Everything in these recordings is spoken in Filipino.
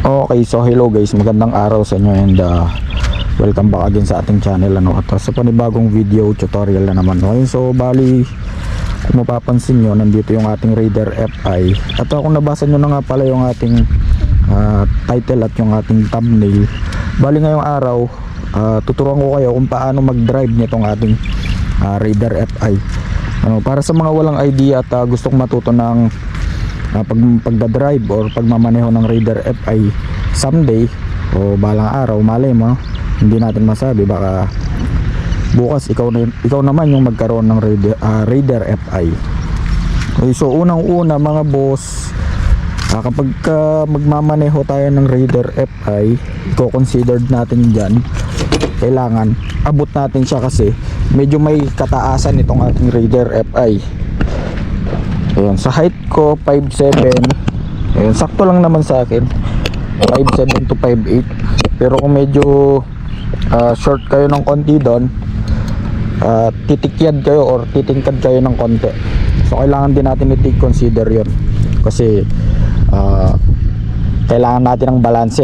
Okay, so hello guys, magandang araw sa inyo and welcome back again sa ating channel at sa panibagong video tutorial na naman. Okay, so bali kung mapapansin nyo, nandito yung ating Raider FI at kung nabasa nyo na nga pala yung ating title at yung ating thumbnail, bali ngayong araw tuturuan ko kayo kung paano mag-drive nitong ating Raider FI. Para sa mga walang idea at gustong matuto ng pagdadrive or pagmamaneho ng Raider FI someday o balang araw, malay mo, hindi natin masabi, baka bukas ikaw naman yung magkaroon ng Raider FI. Okay, so unang una mga boss, kapag magmamaneho tayo ng Raider FI, i-considered natin dyan, kailangan abot natin siya kasi medyo may kataasan itong ating Raider FI. Ayan, sa height ko 5'7", ayan, sakto lang naman sa akin 5'7 to 5'8", pero kung medyo short kayo ng konti doon, titikyad kayo or titingkad kayo ng konti, so kailangan din natin i-consider yun kasi kailangan natin ng balance,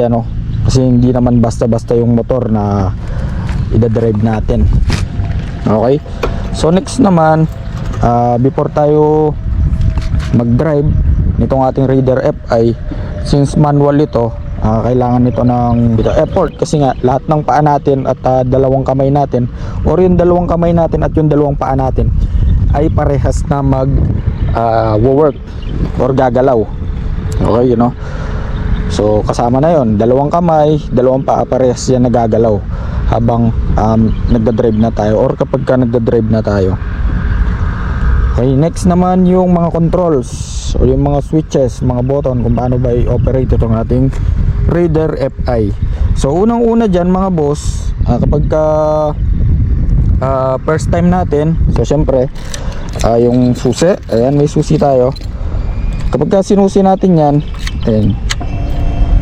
kasi hindi naman basta-basta yung motor na i-drive natin. Okay, so next naman, before tayo mag-drive nitong ating Raider FI, since manual ito, kailangan nito ng effort kasi nga lahat ng paa natin at dalawang kamay natin, or yung dalawang kamay natin at yung dalawang paa natin ay parehas na work or gagalaw. Okay, so kasama na yon, dalawang kamay, dalawang paa, parehas yan nagagalaw habang nagda-drive na tayo or kapag nagda-drive na tayo. Okay, next naman yung mga controls o yung mga switches, mga button, kung paano ba i-operate itong ating Raider FI. So unang una dyan mga boss, kapag first time natin, so syempre yung susi, ayan, may susi tayo. Kapag sinusi natin yan, ayan,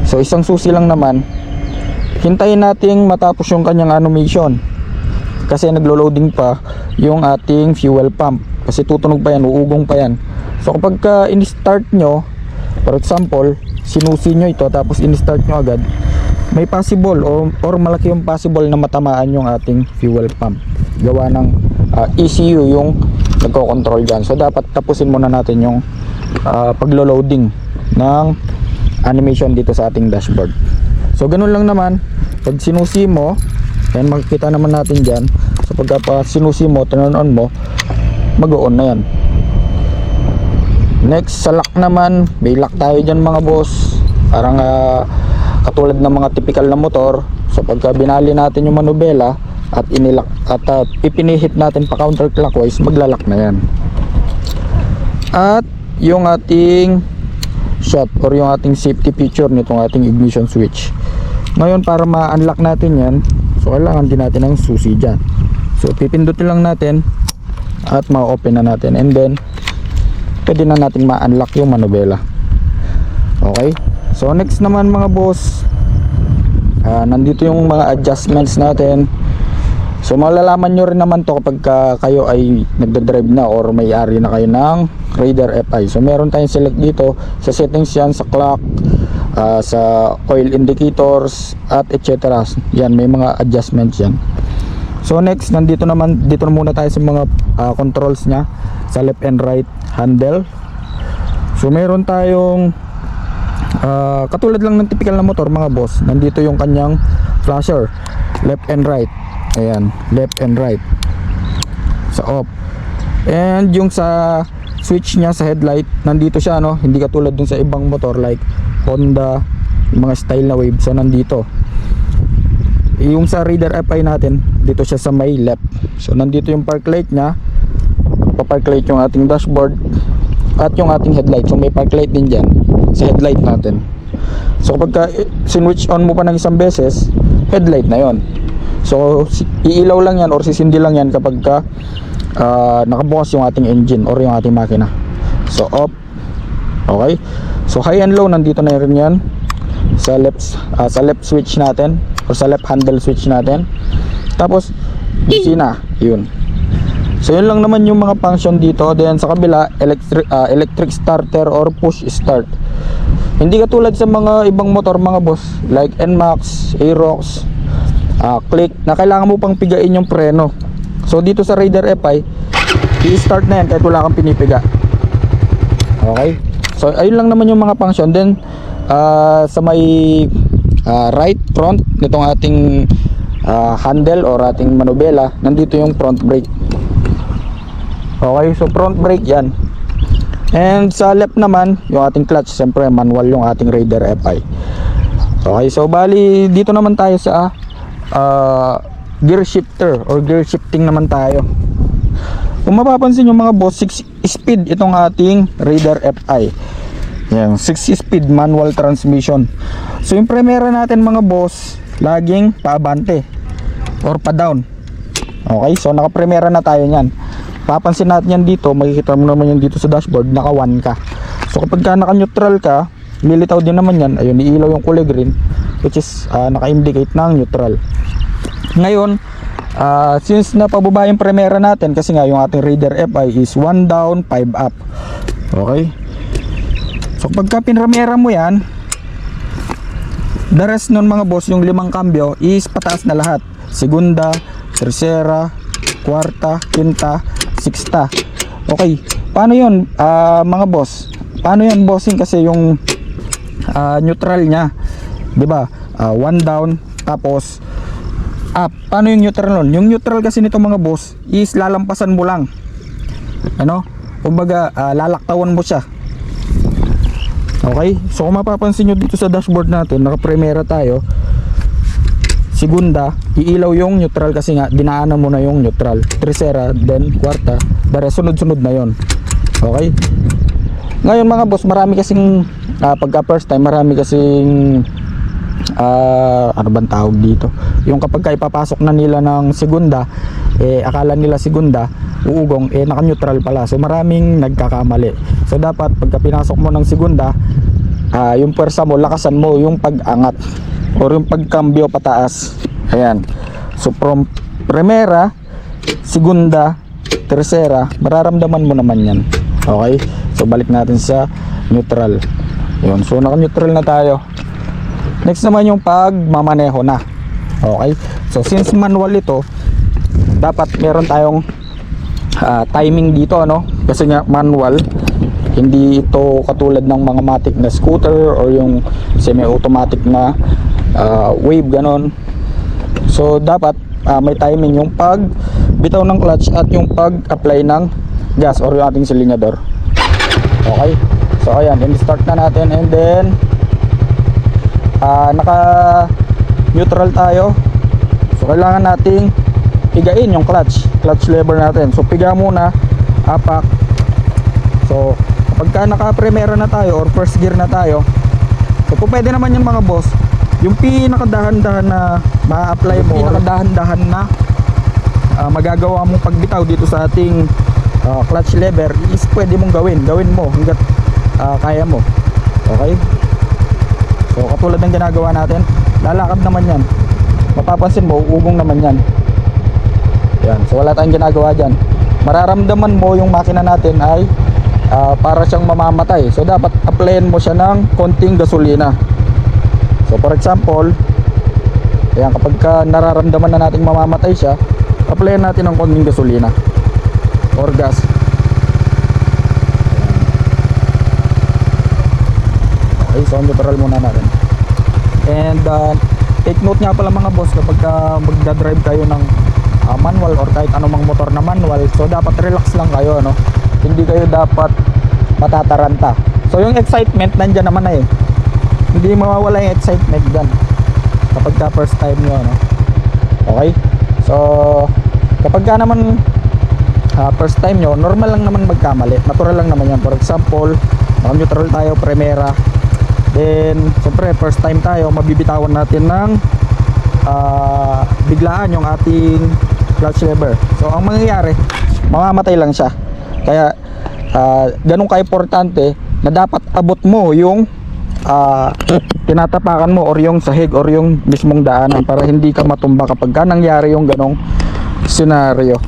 so isang susi lang naman, hintayin nating matapos yung kanyang animation kasi naglo-loading pa yung ating fuel pump, kasi tutunog pa yan, uugong pa yan. So kapag in-start nyo, for example, sinusi nyo ito tapos in-start nyo agad, may possible or malaki yung possible na matamaan yung ating fuel pump. Gawa ng ECU yung nagko-control dyan. So dapat tapusin muna natin yung paglo-loading ng animation dito sa ating dashboard. So ganun lang naman, pag sinusi mo, yan, makikita naman natin dyan. So pagka sinusi mo, turn on mo, mag-on na yan. Next, sa lock naman, may lock tayo dyan mga boss, parang katulad ng mga typical na motor. So pagka binali natin yung manubela at inilock at ipinihit natin pa counterclockwise, maglalak na yan. At yung ating shot or yung ating safety feature nitong ating ignition switch, ngayon para ma-unlock natin yan, so kailangan din natin ng susi dyan. So pipindutin lang natin at ma-open na natin, and then pwede na natin ma-unlock yung manubela. Okay, so next naman mga boss, nandito yung mga adjustments natin. So malalaman nyo rin naman to kapag kayo ay nagda-drive na or may-ari na kayo ng Raider FI. So meron tayong select dito sa settings yan, sa clock, sa oil indicators at etc. Yan, may mga adjustments yan. So next, dito na muna tayo sa mga controls nya, sa left and right handle. So meron tayong katulad lang ng typical na motor mga boss, nandito yung kanyang flasher, left and right. Ayan, left and right sa off. And yung sa switch nya sa headlight, nandito siya, hindi katulad dun sa ibang motor like Honda, yung mga style na wave. So nandito. Yung sa Raider FI natin, dito siya sa may left. So nandito yung park light nya, pa-park light yung ating dashboard at yung ating headlight. So may park light din dyan sa headlight natin. So kapag sinwitch on mo pa ng isang beses, headlight na yon. So iilaw lang yan or sisindi lang yan kapag nakabukas yung ating engine or yung ating makina. So off. Okay, so high and low nandito na rin yan sa left switch natin or sa left handle switch natin. Tapos busina, yun. So yun lang naman yung mga function dito. Then sa kabila, electric starter or push start. Hindi katulad sa mga ibang motor mga boss, like NMAX, Aerox, Click, na kailangan mo pang pigain yung preno. So dito sa Raider FI, i-start na yan kahit wala kang pinipiga. Okay, so ayun lang naman yung mga function. Then sa may right front nitong ating handle or ating manubela, nandito yung front brake. Okay, so front brake yan. And sa left naman, yung ating clutch, siyempre manual yung ating Raider FI. Okay, so bali dito naman tayo sa gear shifter or gear shifting naman tayo. Kung mapapansin yung mga boss, 6 speed itong ating Raider FI. Yan, 6 speed manual transmission. So yung primera natin mga boss, laging paabante or pa down. Okay, so naka-primera na tayo niyan. Papansin natin yan dito, makikita mo naman yan dito sa dashboard, naka 1 ka. So kapag ka naka-neutral ka, lilitaw din naman yan. Ayun, iilaw yung kulay green, which is naka-indicate ng neutral. Ngayon, since napababa yung primera natin, kasi nga yung ating Raider FI is 1 down, 5 up. Okay, so kapag ka pinramera mo yan, the rest nun mga boss, yung 5 kambyo is pataas na lahat. Segunda, tercera, kwarta, quinta, sixta. Okay, paano yun mga boss? Paano yan bossing? Kasi yung neutral nya, diba, 1 down tapos up. Paano yung neutral nun? Yung neutral kasi nito mga boss is lalampasan mo lang, ano, kumbaga lalaktawan mo siya. Okay, so kung mapapansin nyo dito sa dashboard natin, naka-primera tayo, segunda, iilaw yung neutral kasi nga dinaanan mo na yung neutral. Tercera, then kwarta, dare sunod-sunod na yon. Okay, ngayon mga boss, marami kasing pagka first time, marami kasing ano bang tawag dito, yung kapag ka ipapasok na nila ng segunda, akala nila segunda uugong, naka-neutral pala. So maraming nagkakamali. So dapat pagka pinasok mo ng segunda, yung pwersa mo, lakasan mo yung pag-angat or yung pagkambyo pataas. Ayan, so from primera, segunda, tercera, mararamdaman mo naman yan. Okay, so balik natin sa neutral. Yun, so naka-neutral na tayo. Next naman yung pagmamaneho na. Okay, so since manual ito, dapat meron tayong timing dito, ano, kasi nga manual. Hindi ito katulad ng mga matic na scooter or yung semi-automatic na wave, ganon. So dapat may timing yung pag bitaw ng clutch at yung pag-apply ng gas or yung ating silinyador. Okay, so ayan, then start na natin, and then naka neutral tayo. So kailangan nating pigain yung clutch lever natin. So piga muna, apak. So pagka naka-primera na tayo or first gear na tayo, so pwede naman yung mga boss, yung pinakadahan-dahan na ma-apply mo, pinakadahan-dahan na magagawa mong pagbitaw dito sa ating clutch lever is pwede mong gawin mo hanggat kaya mo. Okay, so katulad ng ginagawa natin, lalakad naman yan, mapapansin mo uugong naman yan. Yan, so wala tayong ginagawa dyan. Mararamdaman mo yung makina natin ay para siyang mamamatay. So dapat applyan mo siya ng konting gasolina. So for example, ayan, kapag nararamdaman na nating mamamatay siya, applyan natin ng konting gasolina or gas. Okay, so neutral muna natin. And take note nga pala mga boss, kapag magdadrive kayo ng manual or kahit anumang motor na manual, so dapat relax lang kayo, no? Hindi kayo dapat matataranta. So yung excitement nandyan naman na hindi mawawala yung excitement dyan kapag ka first time nyo, no? Okay, so kapag ka naman first time nyo, normal lang naman magkamali, natural lang naman yan. For example, neutral tayo, primera, then siyempre first time tayo, mabibitawan natin ng biglaan yung ating clutch lever. So ang mangyayari, mamamatay lang siya. Kaya ganun ka-importante na dapat abot mo yung tinatapakan mo or yung sahig or yung mismong daanan para hindi ka matumba kapag ka nangyari yung ganong scenario.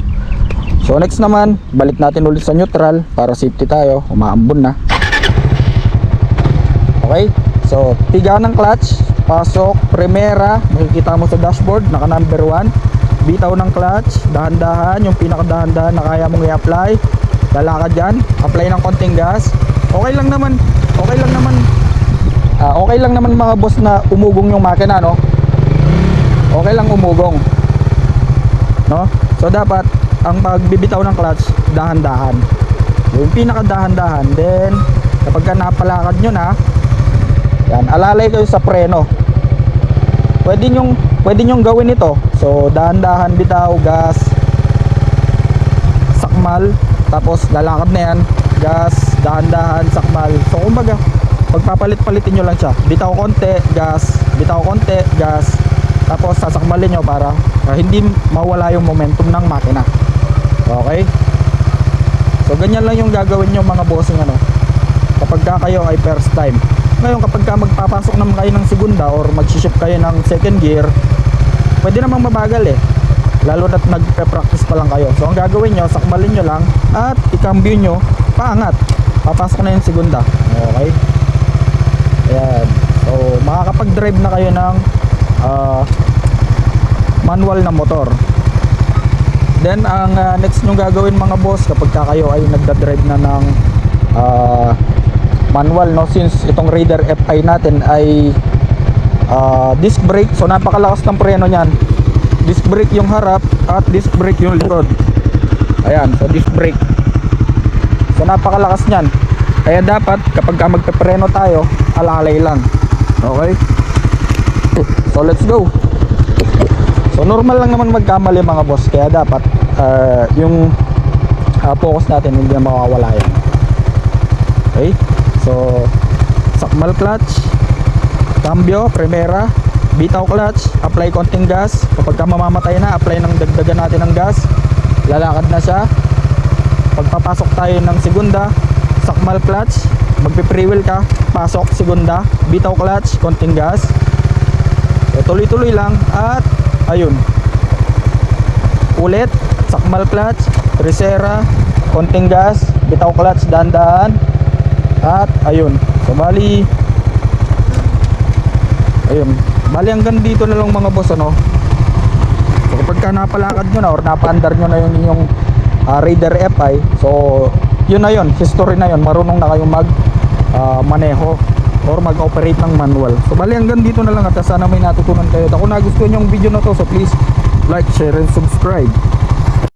So next naman, balik natin ulit sa neutral para safety tayo, umaambon na. Okay, So piga ng clutch, pasok, primera, makikita mo sa dashboard, naka number 1. Bitaw ng clutch, dahan-dahan, yung pinakadahan-dahan na kaya mong i-apply. Lalakad dyan, apply ng konting gas. Okay lang naman mga boss na umugong yung makina, no? Okay lang umugong, no? So dapat ang pagbibitaw ng clutch, dahan-dahan, yung pinakadahan-dahan. Then kapag ka napalakad nyo na yan, alalay kayo sa preno. Pwede nyong gawin ito. So dahan-dahan bitaw, gas, sakmal, tapos lalakad na yan, gas, dahan-dahan, sakmal. So kumbaga pagpapalit-palitin nyo lang siya, bitaw konti, gas, bitaw konti, gas, tapos sasakmalin nyo para hindi mawala yung momentum ng makina. Okay, so ganyan lang yung gagawin nyo mga bossing, ano, kapag ka kayo ay first time. Ngayon kapag ka magpapasok naman kayo ng segunda or mag-shift kayo ng second gear, pwede namang mabagal lalo na't nagpe-practice pa lang kayo. So ang gagawin nyo, sakmalin nyo lang at ikambyo nyo paangat, papasok na yung segunda. Okay, ayan. So makakapag-drive na kayo ng manual na motor. Then ang next nyo gagawin mga boss, kapag ka kayo ay nagda-drive na ng manual, no, since itong Raider FI natin ay disc brake, so napakalakas ng preno niyan. Disc brake yung harap at disc brake yung likod. Ayan, so disc brake, so napakalakas niyan. Kaya dapat kapag ka magpepreno tayo, alalay lang. Okay, so let's go. So normal lang naman magkamali mga boss, kaya dapat yung focus natin hindi na mawawala yan. Okay, so sakmal clutch, cambio, primera, bitaw clutch, apply konting gas. Kapag ka mamamatay na, apply ng dagdagan natin ng gas, lalakad na siya. Pagpapasok tayo ng segunda, sakmal clutch, magpi-freewheel ka, pasok segunda, bitaw clutch, konting gas. So tuloy-tuloy lang at ayun, ulit sakmal clutch, tercera, konting gas, bitaw clutch, dahan-dahan, at ayun. So bali hanggang dito na lang mga boss, ano. So kapag ka napalakad nyo na or napaandar nyo na yung inyong Raider FI, so yun na yun, history na yun, marunong na kayong mag maneho or mag-operate ng manual. So bali hanggang dito na lang at sana may natutunan kayo. At kung nagustuhan nyo yung video na to, so please like, share, and subscribe.